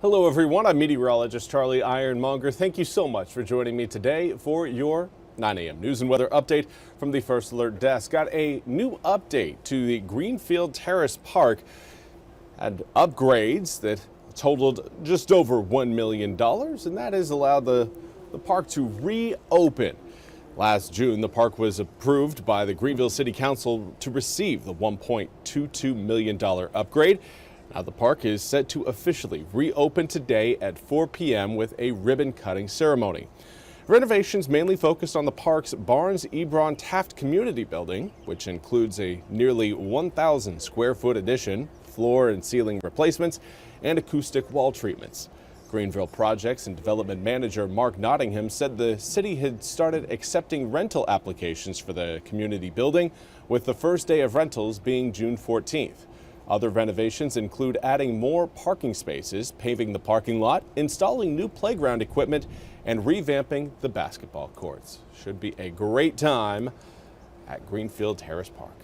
Hello everyone, I'm meteorologist Charlie Ironmonger. Thank you so much for joining me today for your 9 a.m. news and weather update from the First Alert Desk. Got a new update to the Greenfield Terrace Park. Had upgrades that totaled just over $1 million, and that has allowed the park to reopen. Last June, the park was approved by the Greenville City Council to receive the $1.22 million upgrade. Now the park is set to officially reopen today at 4 p.m. with a ribbon cutting ceremony. Renovations mainly focused on the park's Barnes Ebron Taft Community Building, which includes a nearly 1,000 square foot addition, floor and ceiling replacements, and acoustic wall treatments. Greenville Projects and Development Manager Mark Nottingham said the city had started accepting rental applications for the community building, with the first day of rentals being June 14th. Other renovations include adding more parking spaces, paving the parking lot, installing new playground equipment, and revamping the basketball courts. Should be a great time at Greenfield Terrace Park.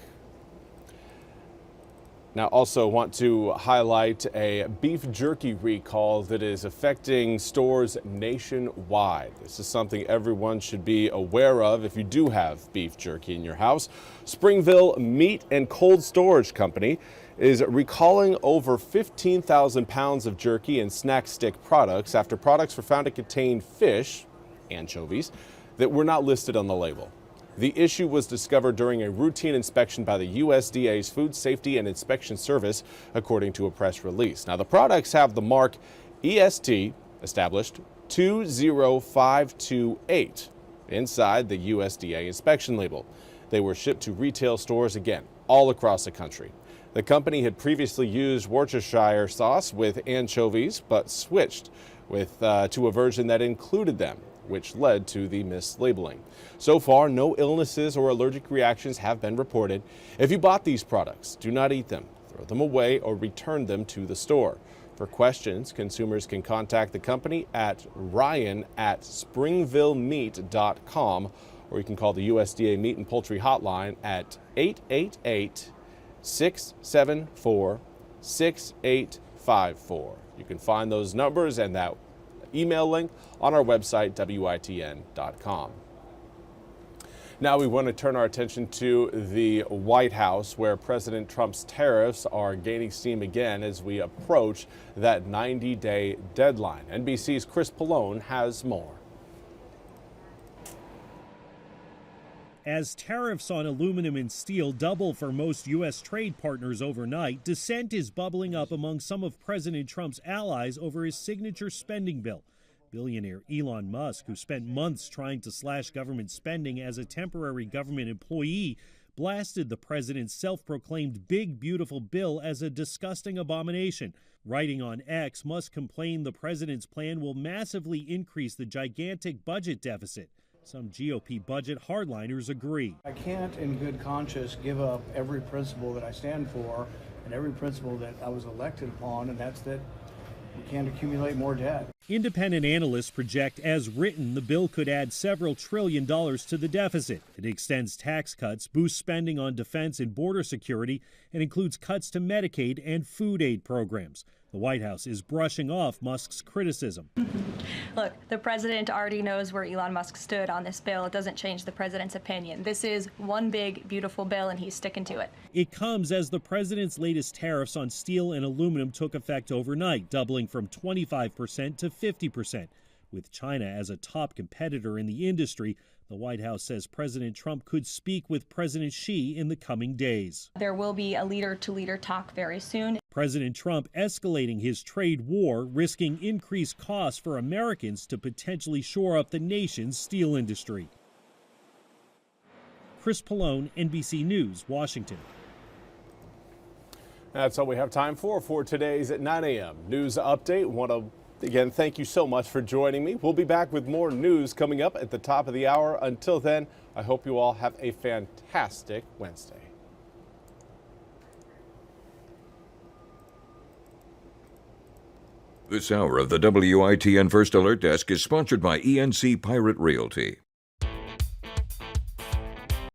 Now, also want to highlight a beef jerky recall that is affecting stores nationwide. This is something everyone should be aware of if you do have beef jerky in your house. Springville Meat and Cold Storage Company is recalling over 15,000 pounds of jerky and snack stick products after products were found to contain fish, anchovies, that were not listed on the label. The issue was discovered during a routine inspection by the USDA's Food Safety and Inspection Service, according to a press release. Now, the products have the mark EST, established 20528, inside the USDA inspection label. They were shipped to retail stores, again, all across the country. The company had previously used Worcestershire sauce with anchovies, but switched to a version that included them, which led to the mislabeling. So far, no illnesses or allergic reactions have been reported. If you bought these products, do not eat them, throw them away, or return them to the store. For questions, consumers can contact the company at ryan@springvillemeat.com, or you can call the USDA Meat and Poultry Hotline at 888-674-6854. You can find those numbers and that email link on our website, WITN.com. Now we want to turn our attention to the White House, where President Trump's tariffs are gaining steam again as we approach that 90-day deadline. NBC's Chris Pallone has more. As tariffs on aluminum and steel double for most U.S. trade partners overnight, dissent is bubbling up among some of President Trump's allies over his signature spending bill. Billionaire Elon Musk, who spent months trying to slash government spending as a temporary government employee, blasted the president's self-proclaimed big, beautiful bill as a disgusting abomination. Writing on X, Musk complained the president's plan will massively increase the gigantic budget deficit. Some GOP budget hardliners agree. I can't in good conscience give up every principle that I stand for and every principle that I was elected upon, and that's that we can't accumulate more debt. Independent analysts project, as written, the bill could add several $1 trillion to the deficit. It extends tax cuts, boosts spending on defense and border security, and includes cuts to Medicaid and food aid programs. The White House is brushing off Musk's criticism. Look, the president already knows where Elon Musk stood on this bill. It doesn't change the president's opinion. This is one big, beautiful bill, and he's sticking to it. It comes as the president's latest tariffs on steel and aluminum took effect overnight, doubling from 25% to 50%. With China as a top competitor in the industry, the White House says President Trump could speak with President Xi in the coming days. There will be a leader-to-leader talk very soon. President Trump escalating his trade war, risking increased costs for Americans to potentially shore up the nation's steel industry. Chris Pallone, NBC News, Washington. That's all we have time for today's at 9 a.m. news update. Want to again thank you so much for joining me. We'll be back with more news coming up at the top of the hour. Until then, I hope you all have a fantastic Wednesday. This hour of the WITN First Alert Desk is sponsored by ENC Pirate Realty.